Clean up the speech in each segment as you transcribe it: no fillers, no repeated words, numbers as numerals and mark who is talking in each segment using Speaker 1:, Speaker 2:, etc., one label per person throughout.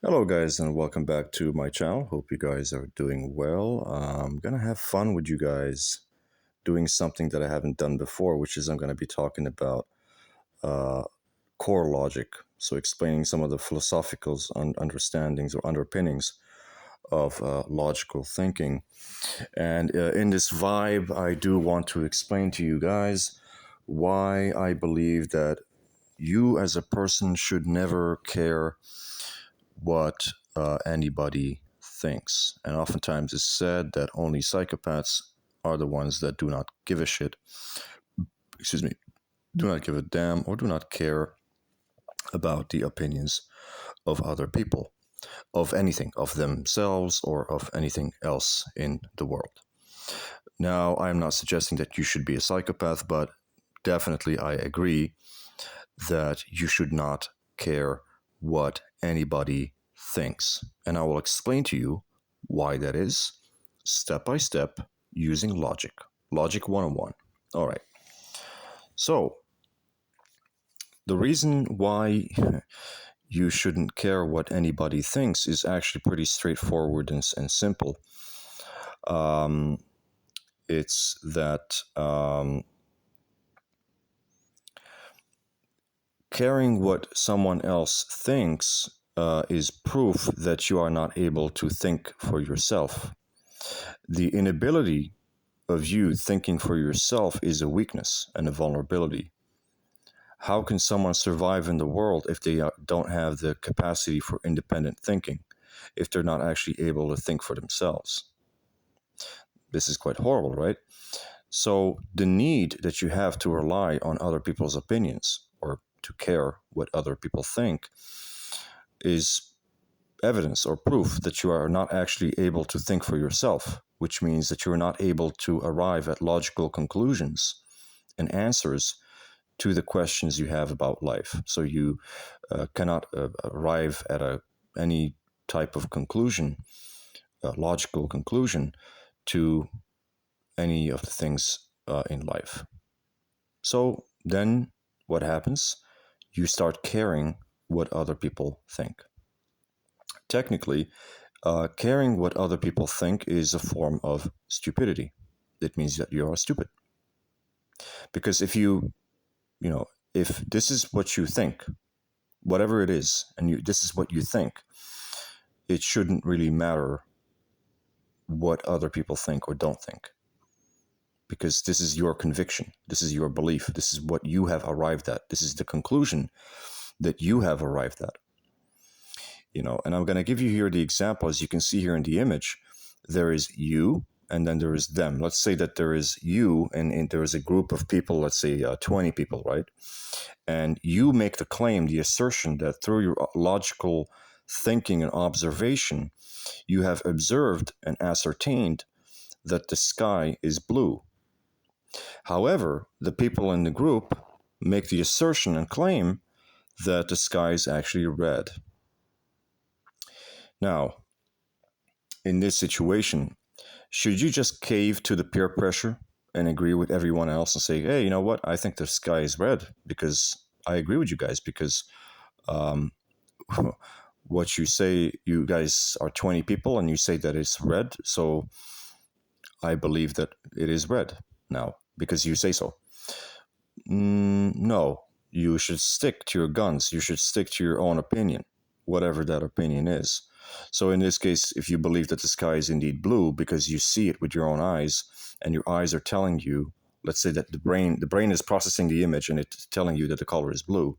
Speaker 1: Hello, guys, and welcome back to my channel. Hope you guys are doing well. I'm gonna have fun with you guys doing something that I haven't done before, which is I'm gonna be talking about uh, core logic. So, explaining some of the philosophical understandings or underpinnings of logical thinking. And in this vibe, I do want to explain to you guys why I believe that you as a person should never care what anybody thinks. And oftentimes it's said that only psychopaths are the ones that do not give a shit, excuse me, do not give a damn or do not care about the opinions of other people, of anything, of themselves or of anything else in the world. Now, I'm not suggesting that you should be a psychopath, but definitely I agree that you should not care what anybody thinks. And I will explain to you why that is, step by step, using logic. Logic 101. All right. So, the reason why you shouldn't care what anybody thinks is actually pretty straightforward and simple. Um, it's that caring what someone else thinks is proof that you are not able to think for yourself. The inability of you thinking for yourself is a weakness and a vulnerability. How can someone survive in the world if they don't have the capacity for independent thinking, if they're not actually able to think for themselves? This is quite horrible, right? So, the need that you have to rely on other people's opinions or to care what other people think is evidence or proof that you are not actually able to think for yourself, which means that you are not able to arrive at logical conclusions and answers to the questions you have about life. So you cannot arrive at any type of conclusion, a logical conclusion to any of the things in life. So then what happens? You start caring what other people think. Technically, caring what other people think is a form of stupidity. It means that you are stupid. Because if this is what you think, whatever it is, and this is what you think, it shouldn't really matter what other people think or don't think. Because this is your conviction, this is your belief, this is what you have arrived at, this is the conclusion that you have arrived at. And I'm going to give you here the example. As you can see here in the image, there is you and then there is them. Let's say that there is you and there is a group of people, let's say 20 people, right? And you make the claim, the assertion that through your logical thinking and observation, you have observed and ascertained that the sky is blue. However, the people in the group make the assertion and claim that the sky is actually red. Now, in this situation, should you just cave to the peer pressure and agree with everyone else and say, hey, you know what? I think the sky is red because I agree with you guys because um, what you say, you guys are 20 people and you say that it's red. So I believe that it is red now because you say so. No, you should stick to your guns. You should stick to your own opinion, whatever that opinion is. So in this case, if you believe that the sky is indeed blue because you see it with your own eyes and your eyes are telling you, let's say that the brain is processing the image and it's telling you that the color is blue.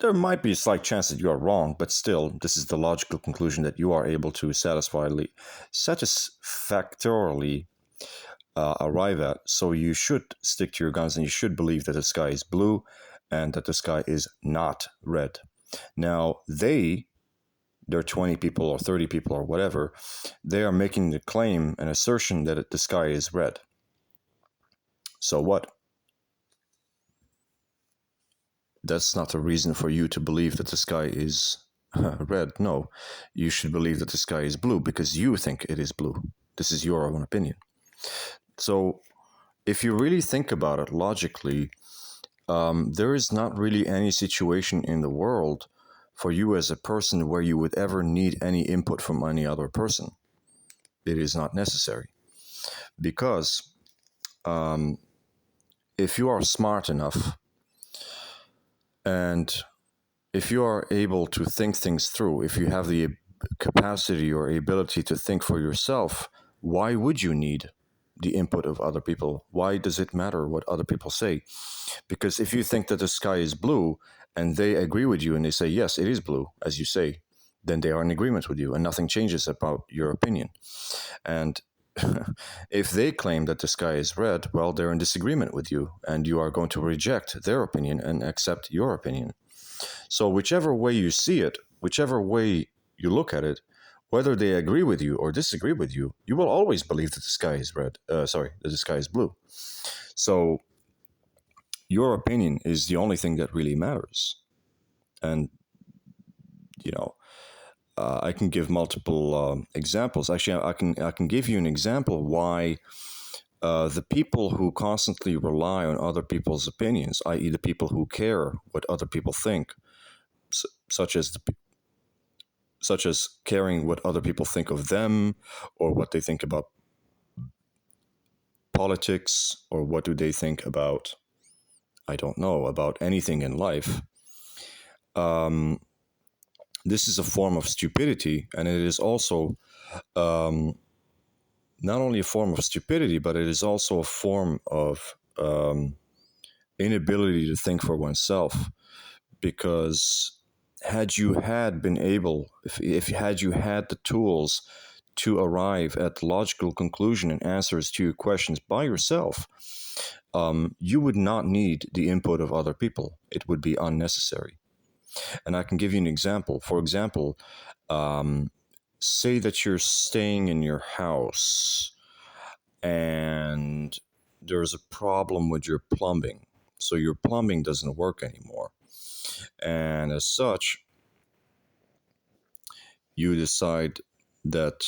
Speaker 1: There might be a slight chance that you are wrong, but still, this is the logical conclusion that you are able to satisfactorily arrive at. So you should stick to your guns and you should believe that the sky is blue and that the sky is not red. Now, they're 20 people or 30 people or whatever, they are making the claim and assertion that the sky is red. So what? That's not a reason for you to believe that the sky is red. No, you should believe that the sky is blue because you think it is blue. This is your own opinion. So if you really think about it logically, there is not really any situation in the world for you as a person where you would ever need any input from any other person. It is not necessary because if you are smart enough and if you are able to think things through, if you have the capacity or ability to think for yourself, why would you need the input of other people? Why does it matter what other people say? Because if you think that the sky is blue and they agree with you and they say, yes, it is blue, as you say, then they are in agreement with you and nothing changes about your opinion. And if they claim that the sky is red, well, they're in disagreement with you and you are going to reject their opinion and accept your opinion. So whichever way you see it, whichever way you look at it, whether they agree with you or disagree with you, you will always believe that the sky is that the sky is blue. So your opinion is the only thing that really matters. And, you know, I can give multiple examples. Actually, I can give you an example why the people who constantly rely on other people's opinions, i.e., the people who care what other people think, such as caring what other people think of them, or what they think about politics, or what do they think about, I don't know, about anything in life. This is a form of stupidity, and it is also not only a form of stupidity, but it is also a form of inability to think for oneself. Because had you had been able, if had you had the tools to arrive at logical conclusion and answers to your questions by yourself, you would not need the input of other people. It would be unnecessary. And I can give you an example. For example, say that you're staying in your house and there's a problem with your plumbing. So your plumbing doesn't work anymore. And as such, you decide that,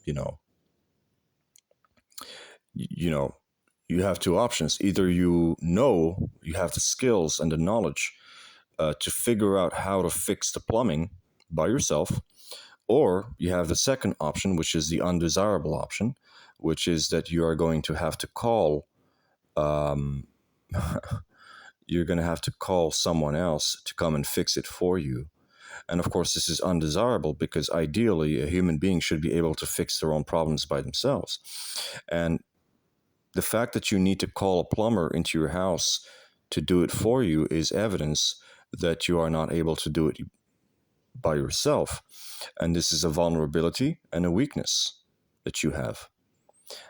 Speaker 1: you know, you have two options. Either you have the skills and the knowledge to figure out how to fix the plumbing by yourself, or you have the second option, which is the undesirable option, which is that you are going to have to call you're going to have to call someone else to come and fix it for you. And of course, this is undesirable because ideally a human being should be able to fix their own problems by themselves. And the fact that you need to call a plumber into your house to do it for you is evidence that you are not able to do it by yourself. And this is a vulnerability and a weakness that you have.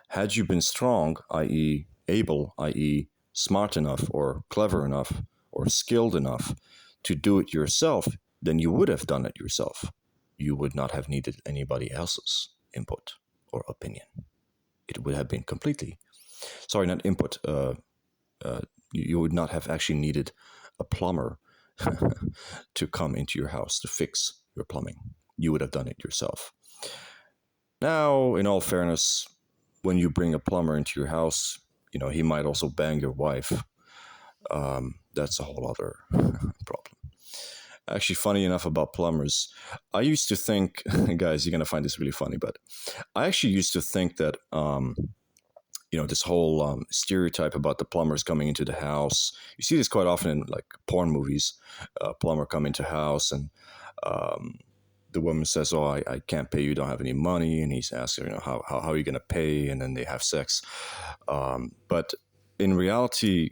Speaker 1: Had you been strong, i.e., able, i.e., smart enough or clever enough or skilled enough to do it yourself, then you would have done it yourself. You would not have needed anybody else's input or opinion. It would have been completely, sorry, not input, you would not have actually needed a plumber to come into your house to fix your plumbing. You would have done it yourself. Now, in all fairness, when you bring a plumber into your house, he might also bang your wife. That's a whole other problem. Actually, funny enough about plumbers, I used to think, guys, you're going to find this really funny, but I actually used to think that, this whole stereotype about the plumbers coming into the house, you see this quite often in like porn movies. Plumber come into house and the woman says, "Oh, I can't pay you, don't have any money," and he's asking, how are you going to pay? And then they have sex. But in reality,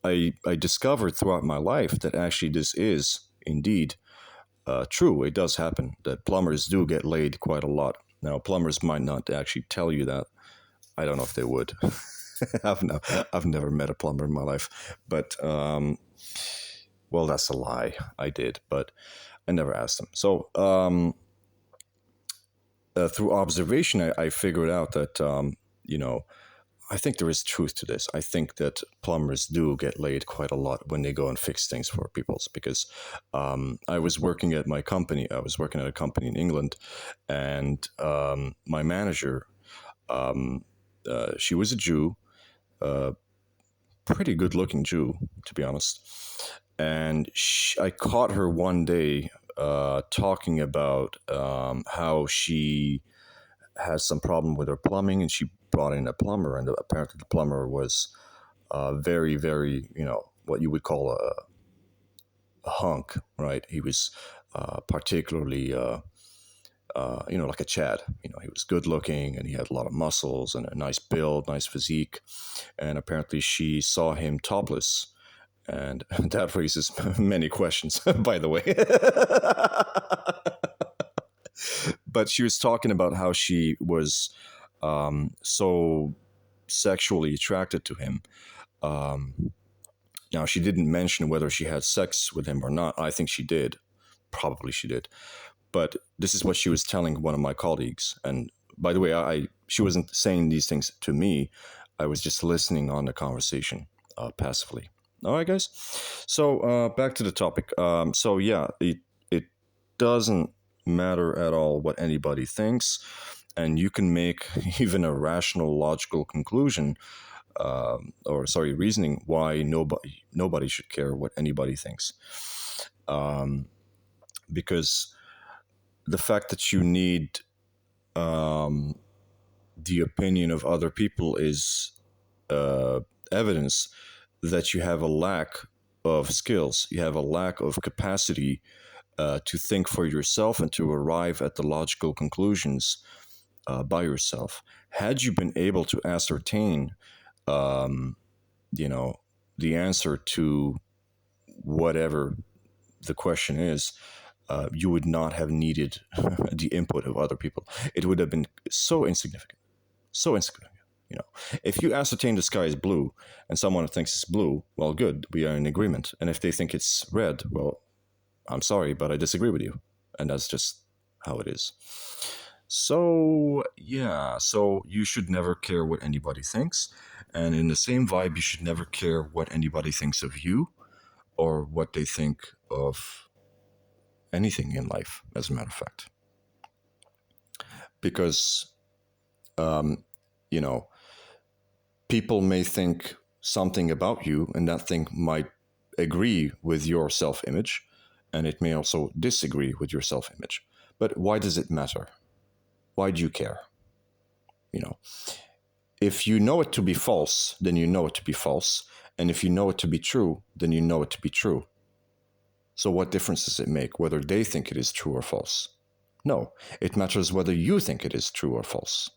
Speaker 1: I discovered throughout my life that actually this is indeed true. It does happen that plumbers do get laid quite a lot. Now, plumbers might not actually tell you that. I don't know if they would. I've never met a plumber in my life, but well, that's a lie. I did, but I never asked them. So through observation, I figured out that I think there is truth to this. I think that plumbers do get laid quite a lot when they go and fix things for people. Because I was working at my company. I was working at a company in England, and my manager, she was a Jew, pretty good-looking Jew, to be honest. And I caught her one day talking about how she has some problem with her plumbing, and she brought in a plumber, and apparently the plumber was very, very, what you would call a hunk, right? He was particularly, like a Chad. He was good looking and he had a lot of muscles and a nice build, nice physique. And apparently she saw him topless. And that raises many questions, by the way. But she was talking about how she was so sexually attracted to him. Um, Now, she didn't mention whether she had sex with him or not. I think she did. Probably she did. But this is what she was telling one of my colleagues. And by the way, she wasn't saying these things to me. I was just listening on the conversation passively. All right, guys. So back to the topic. So yeah, it doesn't matter at all what anybody thinks, and you can make even a rational, logical conclusion, reasoning why nobody should care what anybody thinks, because the fact that you need the opinion of other people is evidence that you have a lack of skills, you have a lack of capacity to think for yourself and to arrive at the logical conclusions by yourself. Had you been able to ascertain, the answer to whatever the question is, you would not have needed the input of other people. It would have been so insignificant, so insignificant. If you ascertain the sky is blue and someone thinks it's blue, well, good, we are in agreement. And if they think it's red, well, I'm sorry, but I disagree with you. And that's just how it is. So, yeah, so you should never care what anybody thinks. And in the same vibe, you should never care what anybody thinks of you or what they think of anything in life, as a matter of fact. Because, people may think something about you, and that thing might agree with your self image, and it may also disagree with your self image. But why does it matter? Why do you care? If you know it to be false, then you know it to be false. And if you know it to be true, then you know it to be true. So what difference does it make whether they think it is true or false? No, it matters whether you think it is true or false.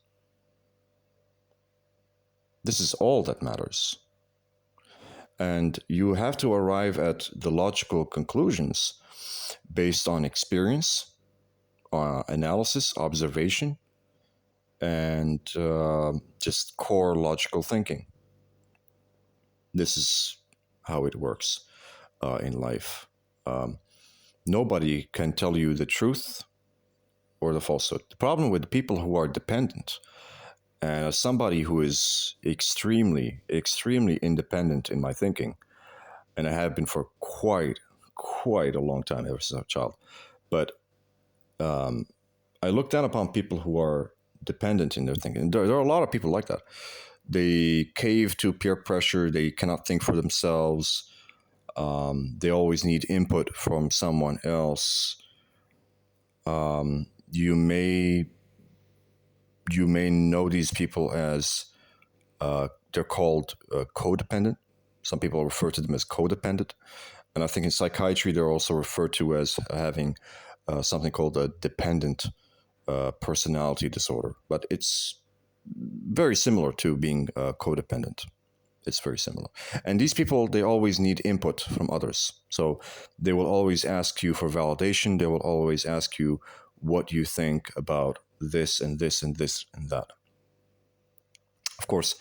Speaker 1: This is all that matters. And you have to arrive at the logical conclusions based on experience, analysis, observation, and just core logical thinking. This is how it works in life. Nobody can tell you the truth or the falsehood. The problem with people who are dependent, and as somebody who is extremely, extremely independent in my thinking, and I have been for quite a long time, ever since I was a child, but I look down upon people who are dependent in their thinking. There are a lot of people like that. They cave to peer pressure. They cannot think for themselves. They always need input from someone else. You may know these people as they're called codependent. Some people refer to them as codependent, and I think in psychiatry they're also referred to as having something called a dependent personality disorder. But it's very similar to being codependent. It's very similar. And these people, they always need input from others. So they will always ask you for validation. They will always ask you what you think about this and this and this and that. Of course,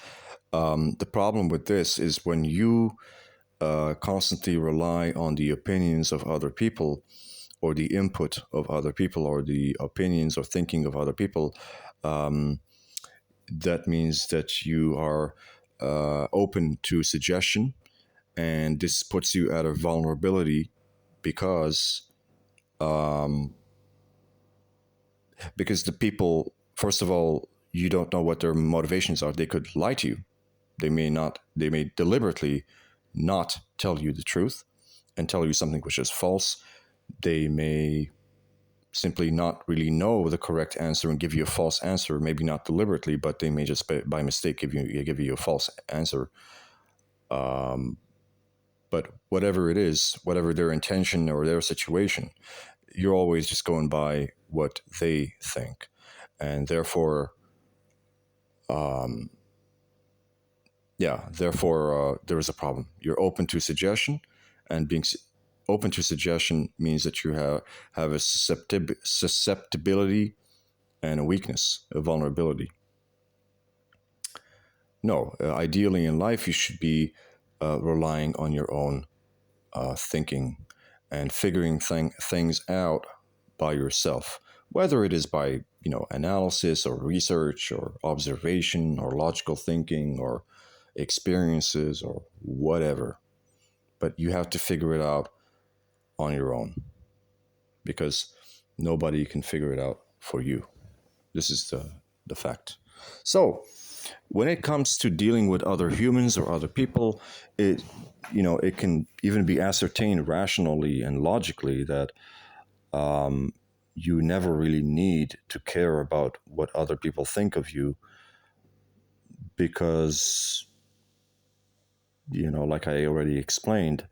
Speaker 1: the problem with this is when you constantly rely on the opinions of other people, or the input of other people, or the opinions or thinking of other people, that means that you are open to suggestion, and this puts you at a vulnerability because the people, first of all, you don't know what their motivations are. They could lie to you. They may deliberately not tell you the truth, and tell you something which is false. They may simply not really know the correct answer and give you a false answer, maybe not deliberately, but they may just by mistake give you a false answer. But whatever it is, whatever their intention or their situation, you're always just going by what they think. And therefore, there is a problem. You're open to suggestion, and being open to suggestion means that you have a susceptibility and a weakness, a vulnerability. No, ideally in life, you should be relying on your own thinking and figuring things out by yourself, whether it is by analysis or research or observation or logical thinking or experiences or whatever. But you have to figure it out on your own, because nobody can figure it out for you. This is the fact. So when it comes to dealing with other humans or other people, it can even be ascertained rationally and logically that you never really need to care about what other people think of you, because like I already explained,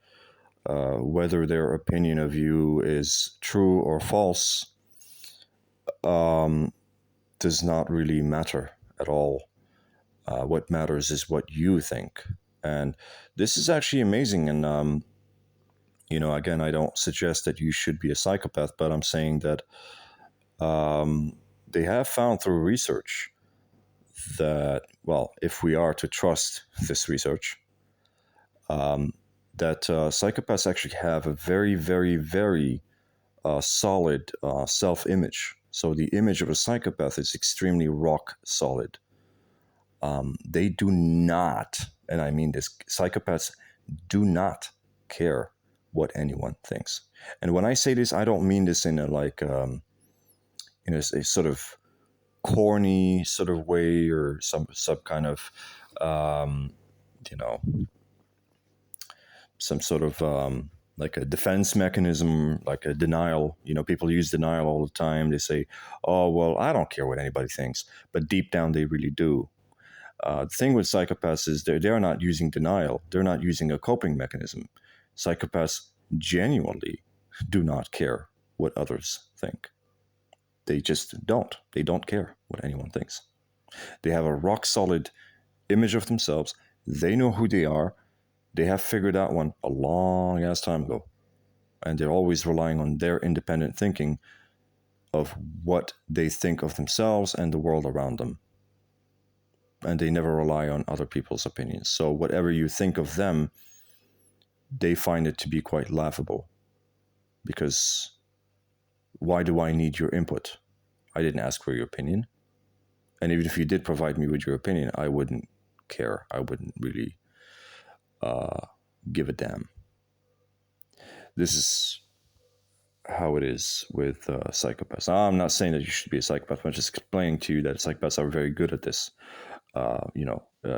Speaker 1: whether their opinion of you is true or false does not really matter at all. What matters is what you think. And this is actually amazing. And, again, I don't suggest that you should be a psychopath, but I'm saying that they have found through research that, well, if we are to trust this research, that psychopaths actually have a very, very, very solid self-image. So the image of a psychopath is extremely rock solid. They do not, and I mean this, psychopaths do not care what anyone thinks. And when I say this, I don't mean this in a sort of corny sort of way or some kind of some sort of like a defense mechanism, like a denial. People use denial all the time. They say, oh, well, I don't care what anybody thinks. But deep down, they really do. The thing with psychopaths is they're not using denial. They're not using a coping mechanism. Psychopaths genuinely do not care what others think. They just don't. They don't care what anyone thinks. They have a rock solid image of themselves. They know who they are. They have figured out one a long ass time ago. And they're always relying on their independent thinking of what they think of themselves and the world around them. And they never rely on other people's opinions. So whatever you think of them, they find it to be quite laughable. Because why do I need your input? I didn't ask for your opinion. And even if you did provide me with your opinion, I wouldn't care. I wouldn't really give a damn. This is how it is with psychopaths. I'm not saying that you should be a psychopath. I'm just explaining to you that psychopaths are very good at this.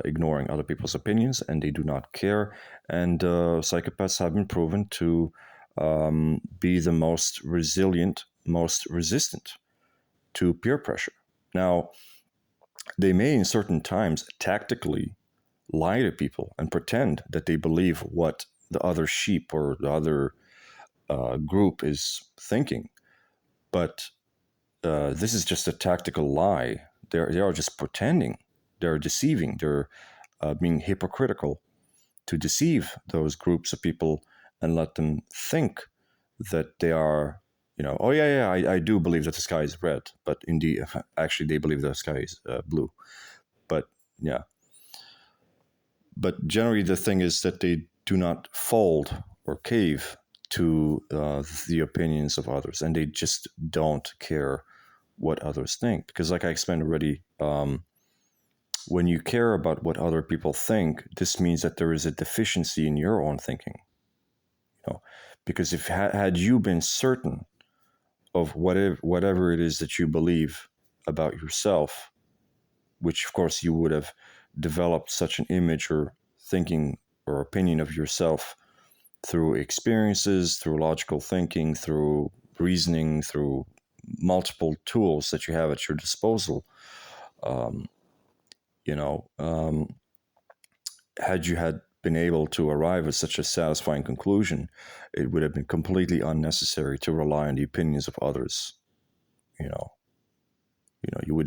Speaker 1: Ignoring other people's opinions, and they do not care. And psychopaths have been proven to be the most resilient, most resistant to peer pressure. Now, they may in certain times tactically lie to people and pretend that they believe what the other sheep or the other group is thinking. But this is just a tactical lie. They are just pretending. They're deceiving. They're being hypocritical to deceive those groups of people and let them think that they are, oh yeah, I do believe that the sky is red, but indeed, actually, they believe the sky is blue. But yeah. But generally, the thing is that they do not fold or cave to the opinions of others, and they just don't care what others think. Because, like I explained already, when you care about what other people think, this means that there is a deficiency in your own thinking. Because if had you been certain of whatever it is that you believe about yourself, which of course you would have developed such an image or thinking or opinion of yourself through experiences, through logical thinking, through reasoning, through multiple tools that you have at your disposal. Um, you know, had you had been able to arrive at such a satisfying conclusion, it would have been completely unnecessary to rely on the opinions of others. You know,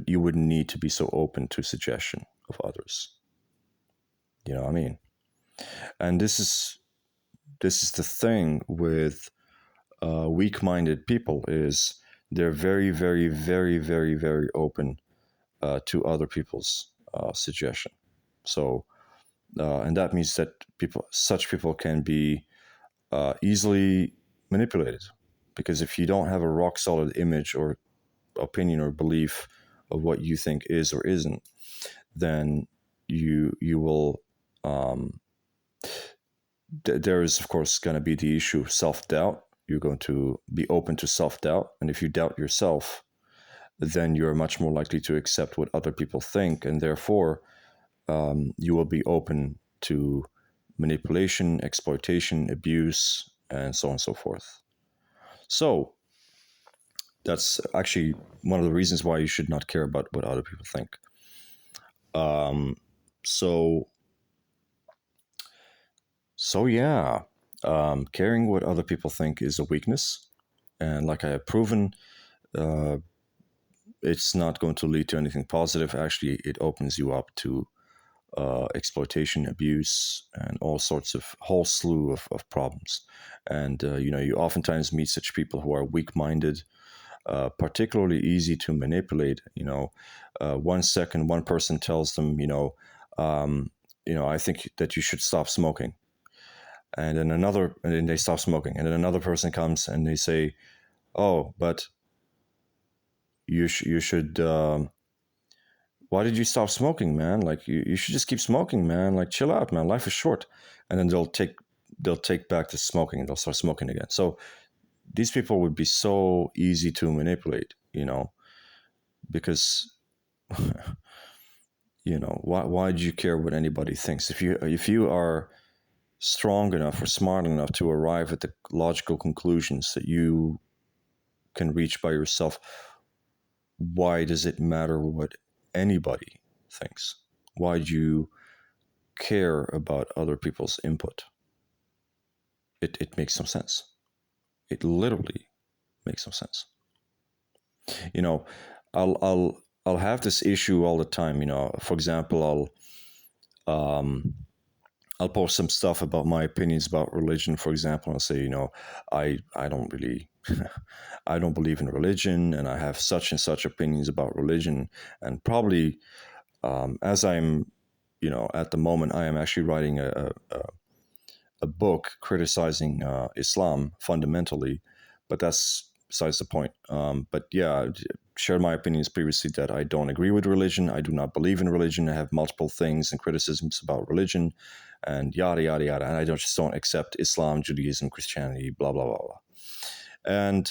Speaker 1: you wouldn't need to be so open to suggestion of others. You know what I mean? And this is the thing with weak-minded people is they're very, very, very, very, very open to other people's suggestion. So, and that means that such people can be easily manipulated, because if you don't have a rock solid image or opinion or belief of what you think is or isn't, then you will. There is of course going to be the issue of self-doubt. You're going to be open to self-doubt, and if you doubt yourself, then you're much more likely to accept what other people think, and therefore you will be open to manipulation, exploitation, abuse, and so on and so forth. So that's actually one of the reasons why you should not care about what other people think. Um, so yeah, caring what other people think is a weakness, and like I have proven, uh, it's not going to lead to anything positive. Actually, it opens you up to exploitation, abuse, and all sorts of whole slew of problems. And you oftentimes meet such people who are weak-minded, particularly easy to manipulate. 1 second one person tells them, I think that you should stop smoking, and then they stop smoking, and then another person comes and they say, oh, but you should. Why did you stop smoking, man? Like you should just keep smoking, man. Like chill out, man. Life is short. And then they'll take back the smoking and they'll start smoking again. So these people would be so easy to manipulate, because why do you care what anybody thinks? If you are strong enough or smart enough to arrive at the logical conclusions that you can reach by yourself, why does it matter what anybody thinks? Why do you care about other people's input? It makes some sense. It literally makes some sense. I'll have this issue all the time. For example, I'll post some stuff about my opinions about religion. For example, I'll say, I don't really, I don't believe in religion, and I have such and such opinions about religion, and probably as I'm, at the moment, I am actually writing a book criticizing Islam fundamentally, but that's besides the point. But yeah, I shared my opinions previously that I don't agree with religion. I do not believe in religion. I have multiple things and criticisms about religion, and yada yada yada. And I just don't accept Islam, Judaism, Christianity, blah blah blah blah. And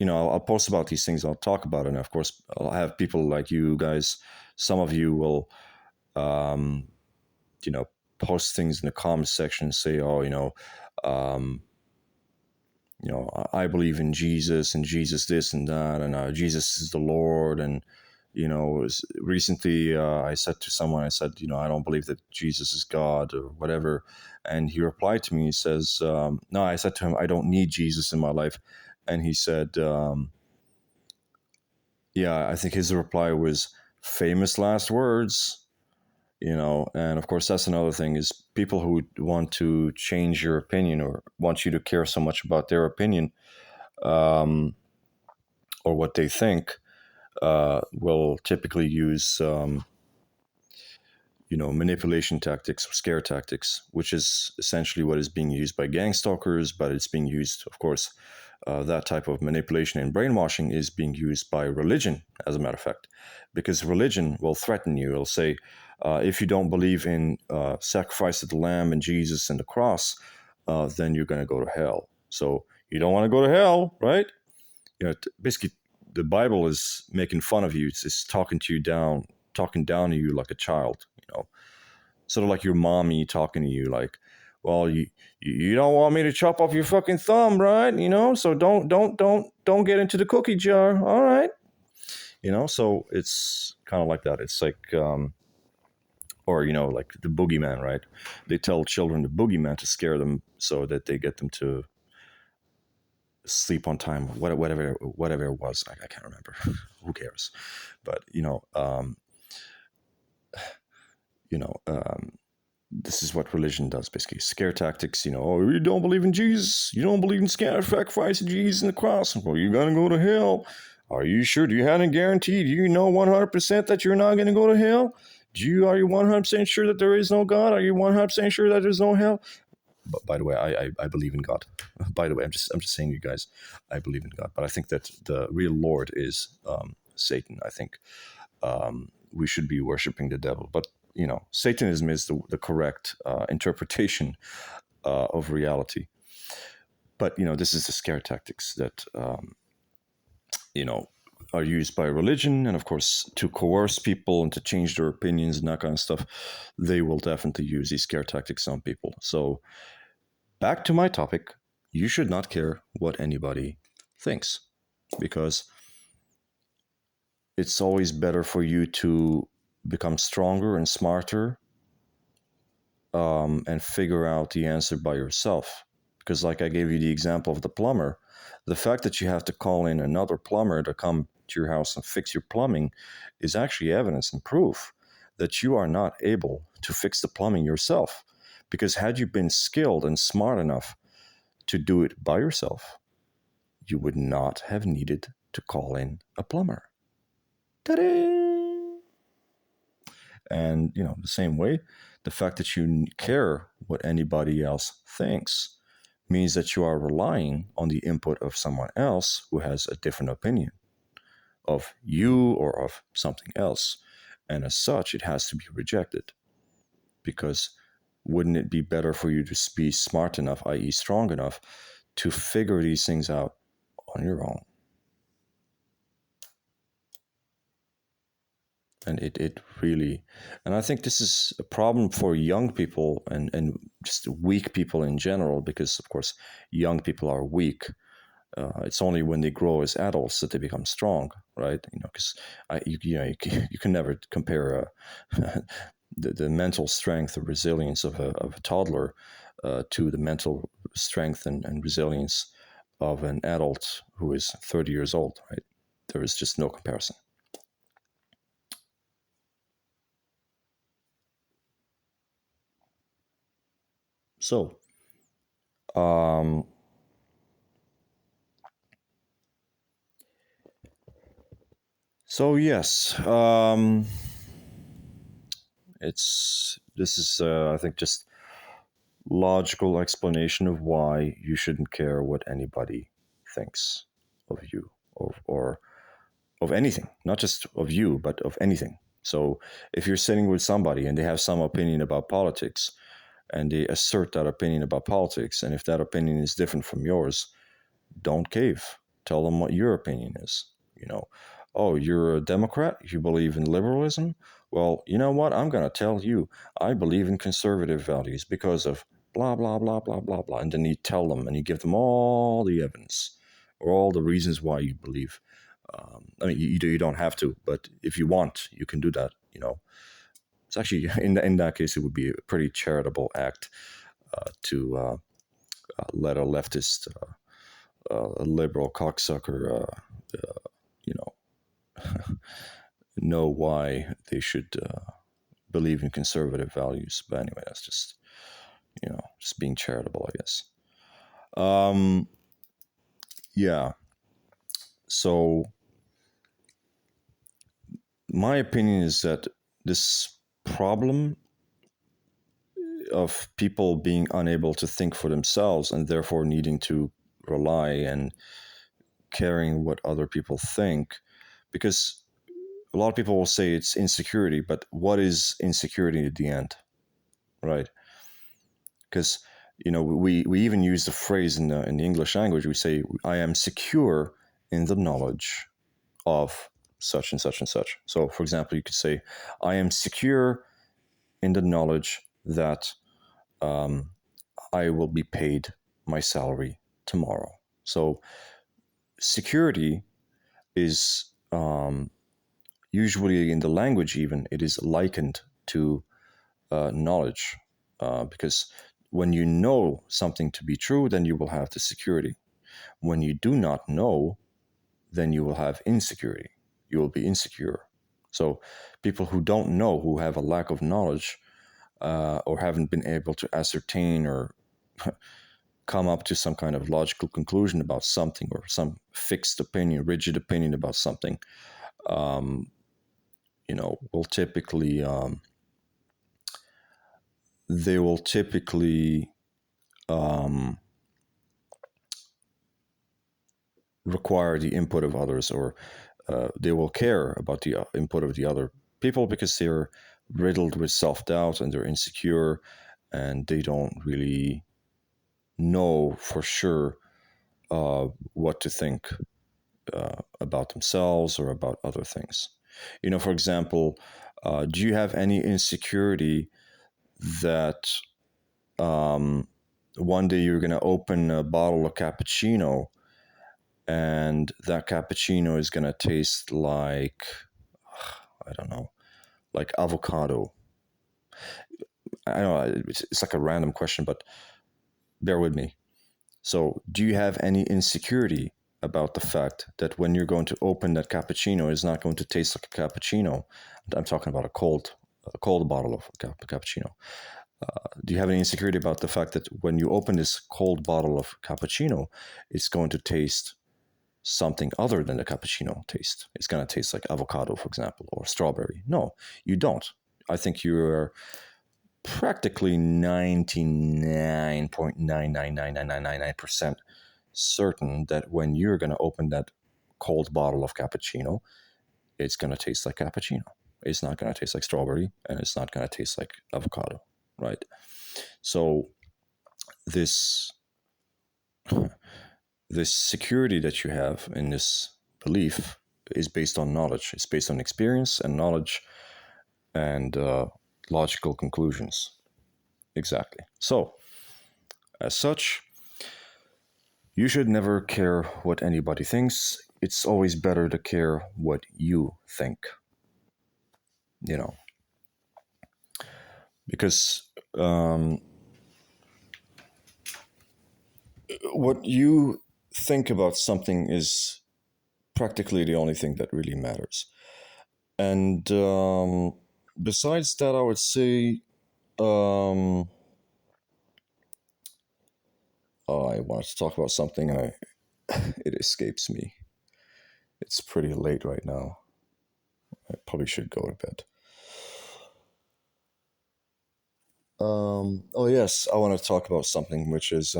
Speaker 1: I'll post about these things. I'll talk about it, and of course, I'll have people like you guys. Some of you will, post things in the comments section and say, oh, I believe in Jesus, and Jesus this and that, and Jesus is the Lord. And recently I said to someone, I said, I don't believe that Jesus is God or whatever. And he replied to me, he says, no, I said to him, I don't need Jesus in my life. And he said, yeah, I think his reply was famous last words. And of course that's another thing, is people who want to change your opinion or want you to care so much about their opinion, or what they think, will typically use manipulation tactics or scare tactics, which is essentially what is being used by gang stalkers, but it's being used, of course, that type of manipulation and brainwashing is being used by religion, as a matter of fact, because religion will threaten you. It'll say, if you don't believe in sacrifice of the lamb and Jesus and the cross, then you're going to go to hell. So you don't want to go to hell, right? Basically, the Bible is making fun of you. It's talking down to you like a child. Sort of like your mommy talking to you, like, well, you don't want me to chop off your fucking thumb, right? So don't get into the cookie jar. All right. So it's kind of like that. It's like or like the boogeyman, right? They tell children the boogeyman to scare them so that they get them to sleep on time, whatever it was. I can't remember. Who cares? But you know this is what religion does, basically. Scare tactics. Oh, you don't believe in Jesus, you don't believe in sacrificing Jesus and the cross, well, you're gonna go to hell. Are you sure? Do you have a guarantee? Do you know 100% that you're not gonna go to hell? Are you 100% sure that there is no God? Are you 100% sure that there's no hell? But by the way, I believe in God. By the way, I'm just saying, you guys, I believe in God. But I think that the real Lord is Satan. I think we should be worshiping the devil. But Satanism is the correct interpretation of reality. But this is the scare tactics that are used by religion, and of course to coerce people and to change their opinions and that kind of stuff. They will definitely use these scare tactics on people. So back to my topic, you should not care what anybody thinks, because it's always better for you to become stronger and smarter and figure out the answer by yourself. Because like I gave you the example of the plumber, the fact that you have to call in another plumber to come to your house and fix your plumbing is actually evidence and proof that you are not able to fix the plumbing yourself. Because had you been skilled and smart enough to do it by yourself, you would not have needed to call in a plumber. Ta-da! And, the same way, the fact that you care what anybody else thinks means that you are relying on the input of someone else who has a different opinion of you or of something else. And as such, it has to be rejected. Because wouldn't it be better for you to be smart enough, i.e. strong enough, to figure these things out on your own? And it really, and I think this is a problem for young people and just weak people in general, because of course young people are weak. It's only when they grow as adults that they become strong, right? Because you can never compare the mental strength or resilience of a toddler to the mental strength and resilience of an adult who is 30 years old, right? There is just no comparison. So, yes, this is I think just logical explanation of why you shouldn't care what anybody thinks of you or of anything, not just of you, but of anything. So if you're sitting with somebody and they have some opinion about politics and they assert that opinion about politics, and if that opinion is different from yours, don't cave. Tell them what your opinion is. Oh, you're a Democrat? You believe in liberalism? Well, you know what? I'm going to tell you, I believe in conservative values because of blah, blah, blah, blah, blah, blah. And then you tell them and you give them all the evidence or all the reasons why you believe. I mean, you don't have to, but if you want, you can do that. It's actually, in that case, it would be a pretty charitable act to let a leftist, a liberal cocksucker, know why they should believe in conservative values. But anyway, that's just just being charitable, I guess. Yeah. So my opinion is that this problem of people being unable to think for themselves and therefore needing to rely and caring what other people think, because a lot of people will say it's insecurity, but what is insecurity at the end, right? Because we even use the phrase in the English language. We say, I am secure in the knowledge of such and such and such. So for example, you could say, I am secure in the knowledge that I will be paid my salary tomorrow. So security is usually in the language, even it is likened to knowledge, because when you know something to be true, then you will have the security. When you do not know, then you will have insecurity. You will be insecure. So people who don't know, who have a lack of knowledge, or haven't been able to ascertain or come up to some kind of logical conclusion about something, or some fixed opinion, rigid opinion about something, um, will typically they will typically um, require the input of others, or they will care about the input of the other people, because they're riddled with self-doubt and they're insecure, and they don't really know for sure what to think about themselves or about other things. For example, do you have any insecurity that one day you're going to open a bottle of cappuccino, and that cappuccino is going to taste like, I don't know, like avocado? I know it's like a random question, but bear with me. So, do you have any insecurity about the fact that when you're going to open that cappuccino, it's not going to taste like a cappuccino? I'm talking about a cold bottle of cappuccino. Do you have any insecurity about the fact that when you open this cold bottle of cappuccino, it's going to taste something other than the cappuccino taste? It's going to taste like avocado, for example, or strawberry. No, you don't. I think you're practically 99.9999999% certain that when you're going to open that cold bottle of cappuccino, it's going to taste like cappuccino. It's not going to taste like strawberry, and it's not going to taste like avocado, right? So this this security that you have in this belief is based on knowledge. It's based on experience and knowledge and logical conclusions. Exactly. So, as such, you should never care what anybody thinks. It's always better to care what you think. You know, because what you think about something is practically the only thing that really matters. And besides that, I would say, oh, I wanted to talk about something, and it escapes me. It's pretty late right now. I probably should go to bed. Oh yes, I want to talk about something which is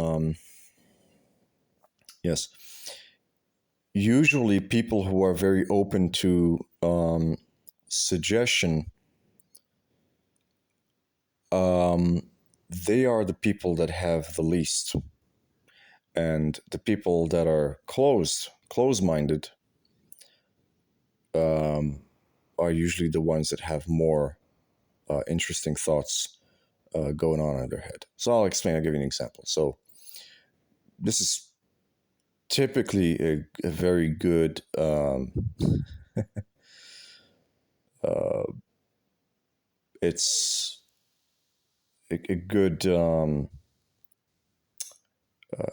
Speaker 1: yes. Usually, people who are very open to suggestion, they are the people that have the least, and the people that are close-minded, are usually the ones that have more interesting thoughts going on in their head. So I'll explain. I'll give you an example. So this is typically a very good it's a good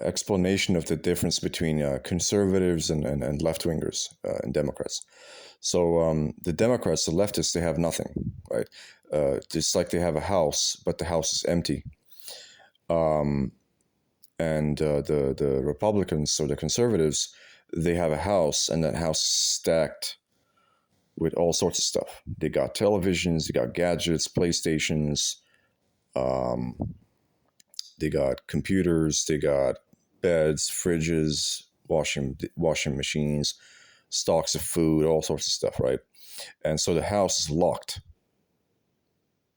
Speaker 1: explanation of the difference between conservatives and left-wingers and Democrats. So the Democrats, the leftists, they have nothing, right? Just like they have a house, but the house is empty. And the Republicans or the conservatives, they have a house, and that house is stacked with all sorts of stuff. They got televisions, they got gadgets, PlayStations, they got computers, they got beds, fridges, washing machines, stocks of food, all sorts of stuff, right? And so the house is locked.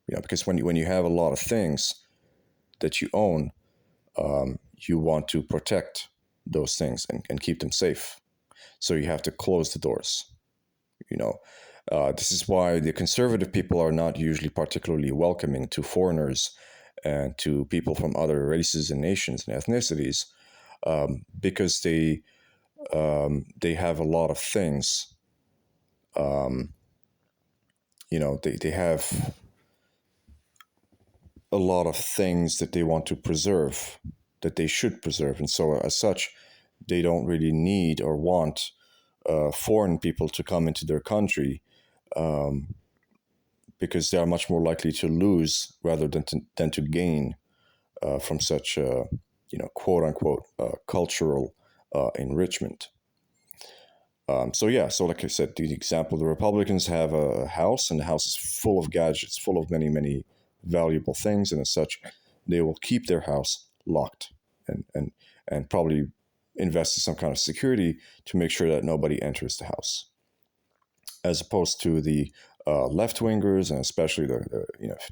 Speaker 1: Because when you have a lot of things that you own, you want to protect those things and keep them safe. So you have to close the doors. This is why the conservative people are not usually particularly welcoming to foreigners and to people from other races and nations and ethnicities, because they have a lot of things. Um, they have a lot of things that they want to preserve, that they should preserve, and so as such, they don't really need or want foreign people to come into their country, um, because they are much more likely to lose rather than to gain from such quote unquote cultural enrichment. So yeah, so like I said, the example, the Republicans have a house, and the house is full of gadgets, full of many valuable things, and as such, they will keep their house locked and probably invest in some kind of security to make sure that nobody enters the house. As opposed to the left wingers, and especially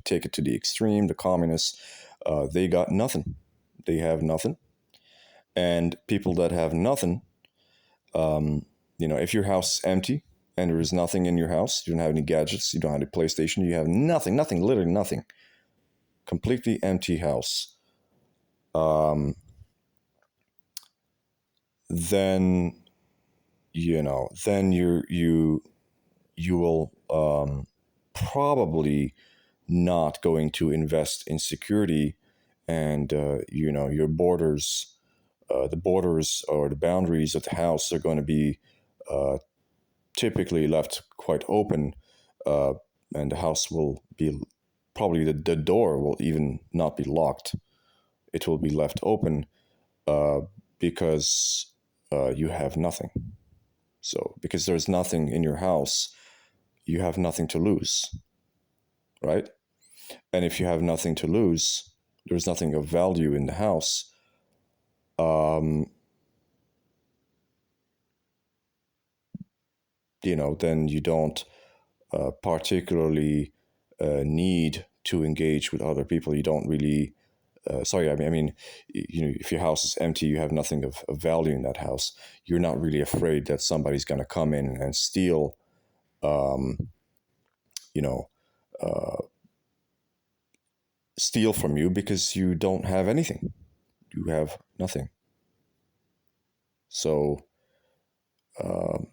Speaker 1: take it to the extreme, the communists, they got nothing. They have nothing, and people that have nothing, if your house is empty and there is nothing in your house, you don't have any gadgets, you don't have any PlayStation, you have nothing, literally nothing, completely empty house. Then then you will probably not going to invest in security, and your borders, the borders or the boundaries of the house are going to be typically left quite open, uh, and the house will be probably the door will even not be locked. It will be left open, uh, because you have nothing. So because there's nothing in your house, you have nothing to lose, right? And if you have nothing to lose, there's nothing of value in the house. Um, then you don't particularly need to engage with other people. You don't really. Sorry, I mean, if your house is empty, you have nothing of value in that house. You're not really afraid that somebody's going to come in and steal, um, you know, uh, steal from you, because you don't have anything. You have nothing. So, um,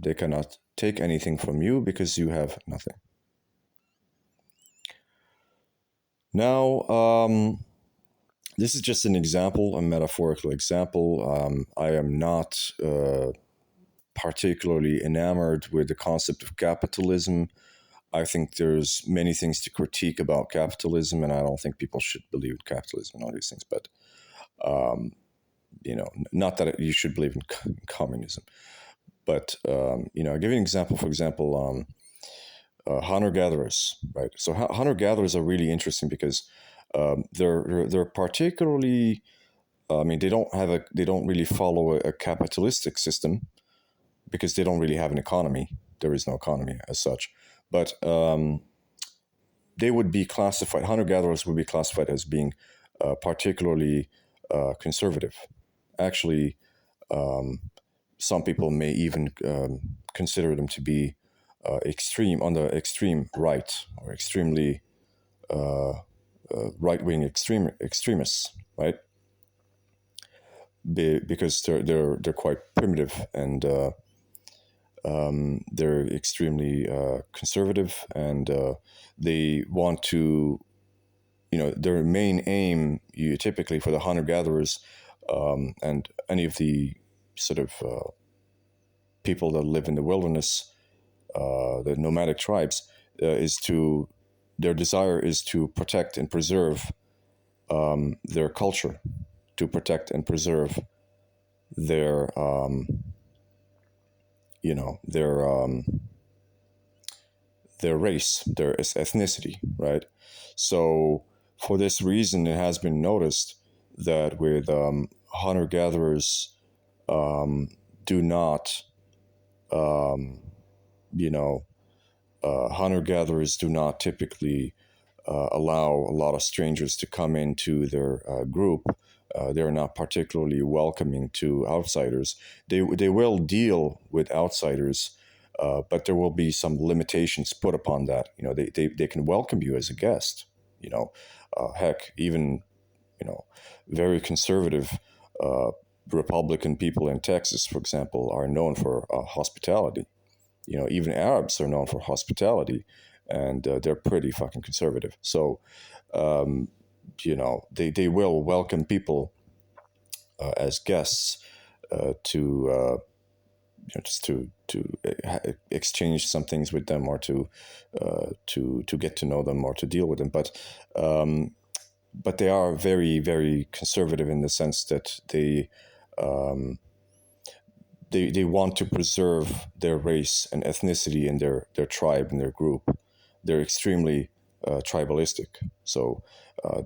Speaker 1: they cannot take anything from you because you have nothing. Now, this is just an example, a metaphorical example. I am not particularly enamored with the concept of capitalism. I think there's many things to critique about capitalism, and I don't think people should believe in capitalism and all these things. But not that you should believe in communism, but I'll give you an example. For example, hunter gatherers, right? So hunter gatherers are really interesting because they're particularly. I mean, they don't really follow a capitalistic system, because they don't really have an economy. There is no economy as such, but they would be classified. Hunter gatherers would be classified as being particularly conservative. Actually, some people may even consider them to be extreme, on the extreme right, or extremely right wing extremists, right? Because they're quite primitive, and they're extremely conservative, and they want to, their main aim, typically for the hunter gatherers, and any of the sort of people that live in the wilderness, the nomadic tribes, is to their desire is to protect and preserve their culture, to protect and preserve their their their race, their ethnicity, right? So for this reason, it has been noticed that with hunter gatherers, do not, um, you know, hunter gatherers do not typically allow a lot of strangers to come into their group. They're not particularly welcoming to outsiders. They will deal with outsiders, but there will be some limitations put upon that. They can welcome you as a guest, you know, Heck, even very conservative Republican people in Texas, for example, are known for hospitality. Even Arabs are known for hospitality, and they're pretty fucking conservative. So, um, they will welcome people as guests to just to exchange some things with them, or to get to know them, or to deal with them. But they are very, very conservative in the sense that um, they want to preserve their race and ethnicity and their tribe and their group. They're extremely tribalistic. So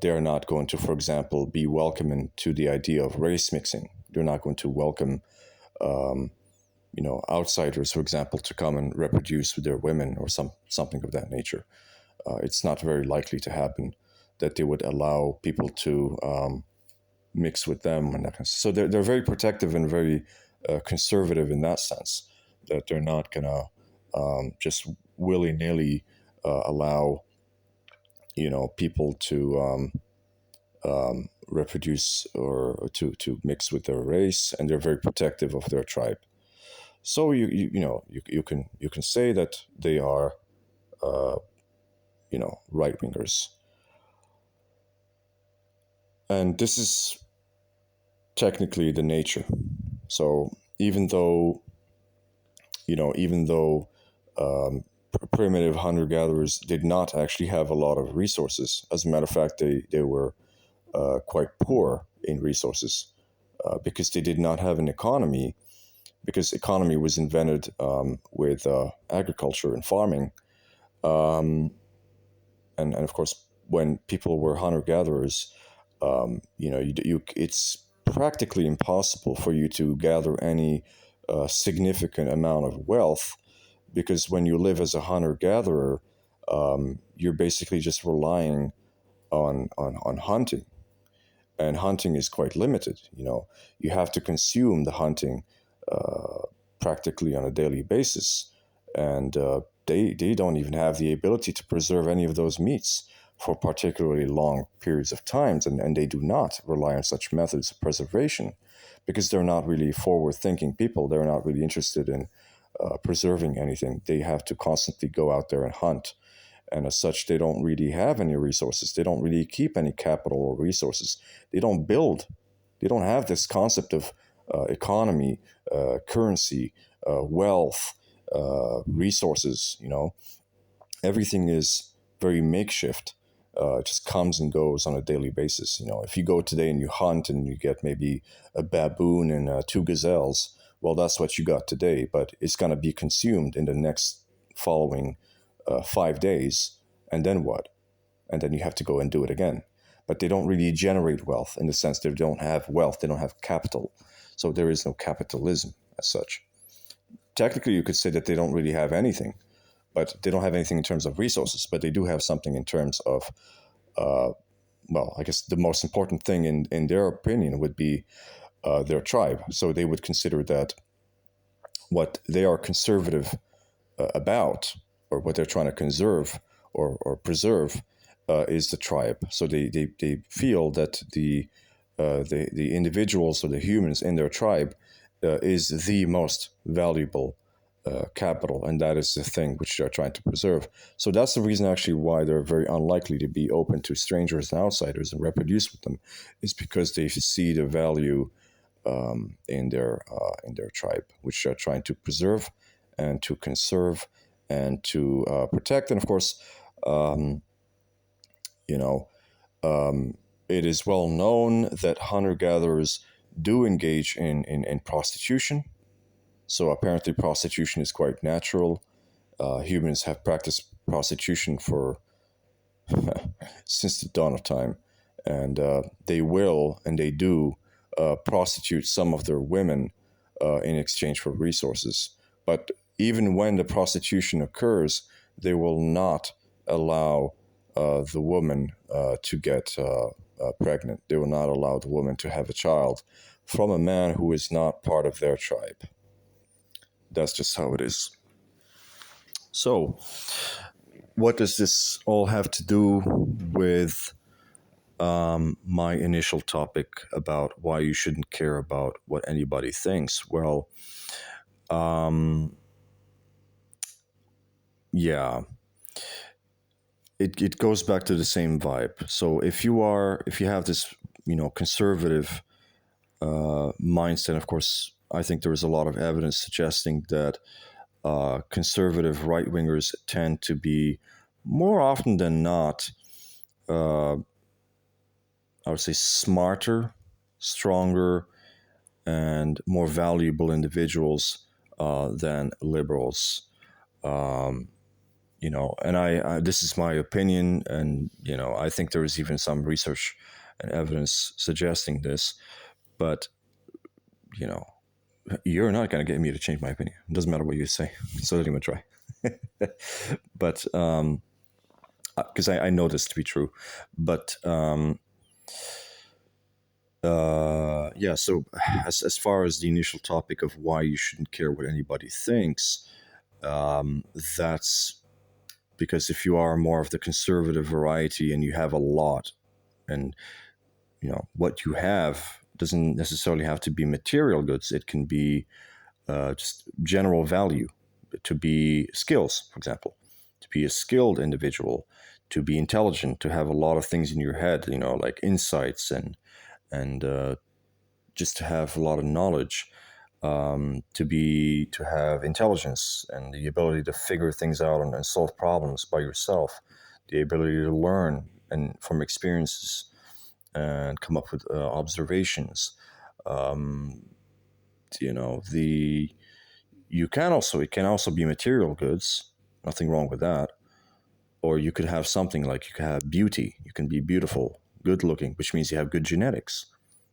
Speaker 1: they are not going to, for example, be welcoming to the idea of race mixing. They're not going to welcome um, outsiders, for example, to come and reproduce with their women, or something of that nature. It's not very likely to happen that they would allow people to mix with them, and that kind of, so they're very protective and very conservative in that sense, that they're not gonna just willy nilly allow people to reproduce, or to mix with their race, and they're very protective of their tribe. So you can say that they are right wingers, and this is technically the nature. So even though primitive hunter gatherers did not actually have a lot of resources, as a matter of fact, they were quite poor in resources, because they did not have an economy, because economy was invented with agriculture and farming. Um, and of course, when people were hunter gatherers, it's practically impossible for you to gather any significant amount of wealth, because when you live as a hunter gatherer, you're basically just relying on hunting, and hunting is quite limited. You have to consume the hunting uh, practically on a daily basis, and they don't even have the ability to preserve any of those meats for particularly long periods of times, and they do not rely on such methods of preservation, because they're not really forward-thinking people. They're not really interested in preserving anything. They have to constantly go out there and hunt, and as such, they don't really have any resources. They don't really keep any capital or resources. They don't build. They don't have this concept of economy, currency, wealth, resources. Everything is very makeshift. It just comes and goes on a daily basis. If you go today and you hunt and you get maybe a baboon and two gazelles, well, that's what you got today. But it's going to be consumed in the next following 5 days, and then what? And then you have to go and do it again. But they don't really generate wealth, in the sense they don't have wealth, they don't have capital. So there is no capitalism as such. Technically, you could say that they don't really have anything, but they don't have anything in terms of resources, but they do have something in terms of, uh, well, I guess the most important thing in their opinion would be their tribe. So they would consider that what they are conservative about, or what they're trying to conserve or preserve, is the tribe. So they feel that the individuals, or the humans in their tribe, is the most valuable capital, and that is the thing which they're trying to preserve. So that's the reason actually why they're very unlikely to be open to strangers and outsiders and reproduce with them, is because they see the value in their tribe, which they're trying to preserve and to conserve and to protect. And of course, um, you know, it is well known that hunter gatherers do engage in prostitution. So apparently, prostitution is quite natural. Humans have practiced prostitution for since the dawn of time, and they will and they do prostitute some of their women in exchange for resources. But even when the prostitution occurs, they will not allow the woman to get pregnant. They will not allow the woman to have a child from a man who is not part of their tribe. That's just how it is. So, what does this all have to do with my initial topic about why you shouldn't care about what anybody thinks. Well, yeah, it goes back to the same vibe. So if you have this, conservative mindset, of course, I think there is a lot of evidence suggesting that conservative right wingers tend to be more often than not, I would say, smarter, stronger, and more valuable individuals than liberals. And I this is my opinion, and I think there is even some research and evidence suggesting this, but you know, you're not going to get me to change my opinion. It doesn't matter what you say. So don't even try. But because I know this to be true, but yeah. So as far as the initial topic of why you shouldn't care what anybody thinks, that's because if you are more of the conservative variety and you have a lot, and what you have doesn't necessarily have to be material goods. It can be just general value, to be skills, for example, to be a skilled individual, to be intelligent, to have a lot of things in your head, like insights and just to have a lot of knowledge, to have intelligence and the ability to figure things out and solve problems by yourself, the ability to learn and from experiences and come up with observations. Um, the it can also be material goods. Nothing wrong with that. Or you could have something like you could have beauty. You can be beautiful, good looking, which means you have good genetics,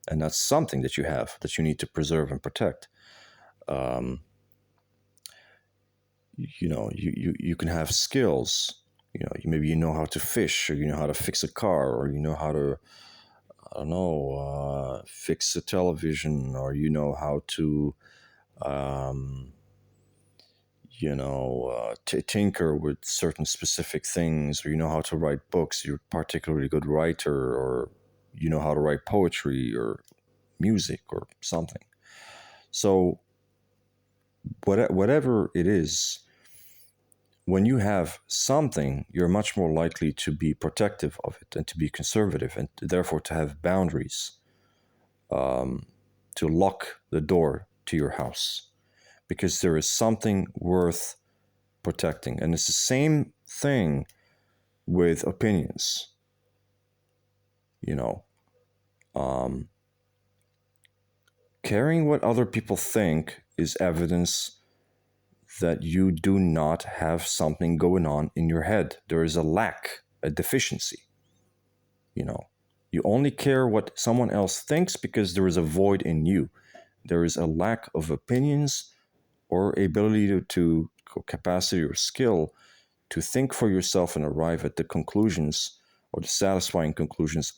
Speaker 1: and that's something that you have that you need to preserve and protect. Um, you can have skills. Maybe you know how to fish, or you know how to fix a car, or you know how to, I don't know, fix a television, or you know how to, um, tinker with certain specific things, or you know how to write books. You're a particularly good writer, or you know how to write poetry or music or something. So, whatever it is, when you have something, you're much more likely to be protective of it and to be conservative and therefore to have boundaries, to lock the door to your house because there is something worth protecting. And it's the same thing with opinions. You know, um, caring what other people think is evidence that you do not have something going on in your head. There is a lack, a deficiency. You only care what someone else thinks because there is a void in you. There is a lack of opinions or ability to capacity or skill to think for yourself and arrive at the conclusions or the satisfying conclusions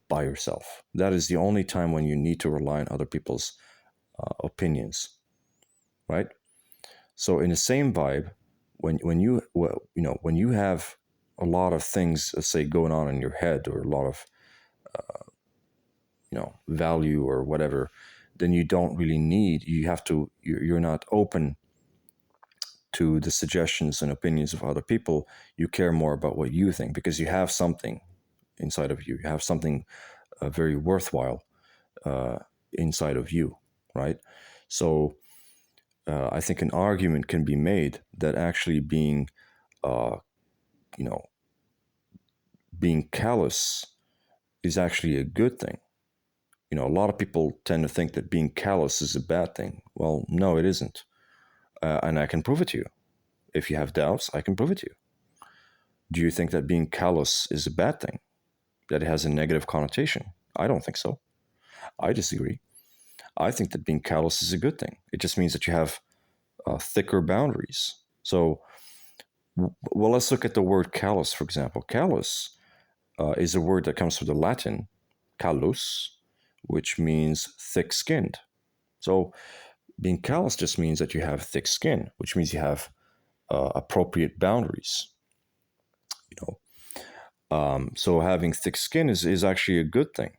Speaker 1: by yourself. That is the only time when you need to rely on other people's opinions, right? So in the same vibe, when you have a lot of things, let's say, going on in your head, or a lot of value or whatever, then you don't really need. You're not open to the suggestions and opinions of other people. You care more about what you think because you have something inside of you. You have something very worthwhile inside of you, right? So I think an argument can be made that actually uh, you know, being callous is actually a good thing. A lot of people tend to think that being callous is a bad thing. Well, no, it isn't. And I can prove it to you. If you have doubts, I can prove it to you. Do you think that being callous is a bad thing? That it has a negative connotation? I don't think so. I disagree. I think that being callous is a good thing. It just means that you have thicker boundaries. So, well, let's look at the word callous, for example. Callous is a word that comes from the Latin callus, which means thick skinned. So, being callous just means that you have thick skin, which means you have appropriate boundaries. You know, So having thick skin is actually a good thing.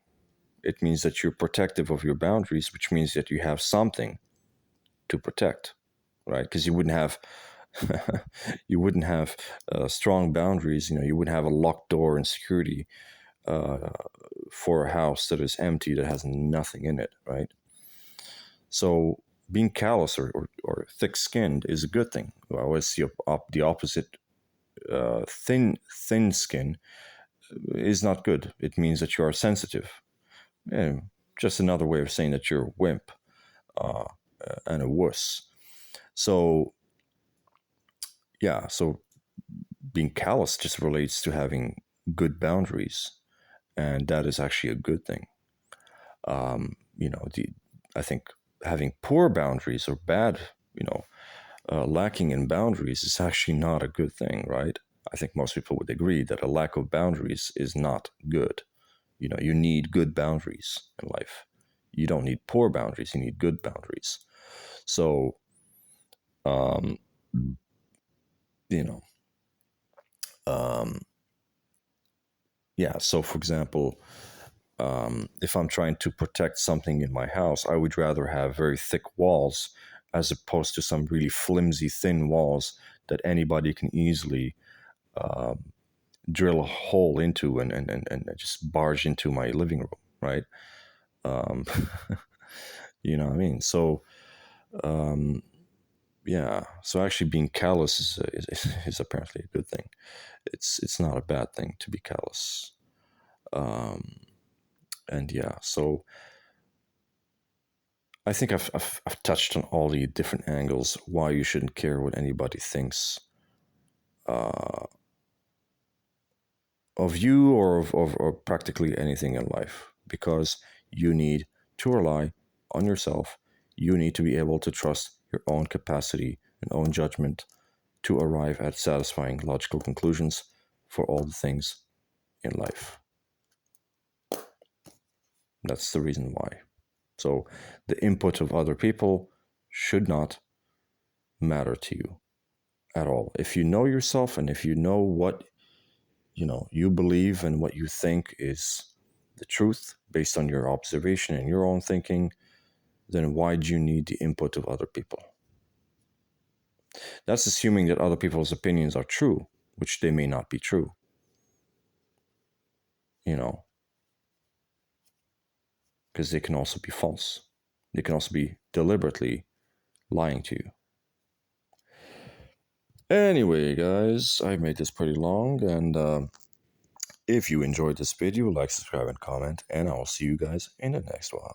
Speaker 1: It means that you're protective of your boundaries, which means that you have something to protect, right? Because you wouldn't have you wouldn't have strong boundaries. You wouldn't have a locked door and security uh, for a house that is empty, that has nothing in it, right? So being callous or thick-skinned is a good thing. I always see the opposite. Thin skin is not good. It means that you are sensitive. And just another way of saying that you're a wimp uh, and a wuss. So yeah, so being callous just relates to having good boundaries, and that is actually a good thing. I think having poor boundaries or bad, lacking in boundaries is actually not a good thing, right? I think most people would agree that a lack of boundaries is not good. You need good boundaries in life. You don't need poor boundaries, you need good boundaries. So, um, you know, um, yeah. So, for example, if I'm trying to protect something in my house, I would rather have very thick walls as opposed to some really flimsy, thin walls that anybody can easily drill a hole into and just barge into my living room, right? Um, you know what I mean? So, um, yeah. So actually, being callous is apparently a good thing. It's not a bad thing to be callous. Um, and yeah, so I think I've touched on all the different angles why you shouldn't care what anybody thinks uh, of you or practically anything in life, because you need to rely on yourself. You need to be able to trust your own capacity and own judgment to arrive at satisfying logical conclusions for all the things in life. That's the reason why. So the input of other people should not matter to you at all. If you know yourself and if you know what you believe and what you think is the truth based on your observation and your own thinking, then why do you need the input of other people? That's assuming that other people's opinions are true, which they may not be true. You know, because they can also be false. They can also be deliberately lying to you. Anyway, guys, I made this pretty long, and if you enjoyed this video, like, subscribe, and comment, and I will see you guys in the next one.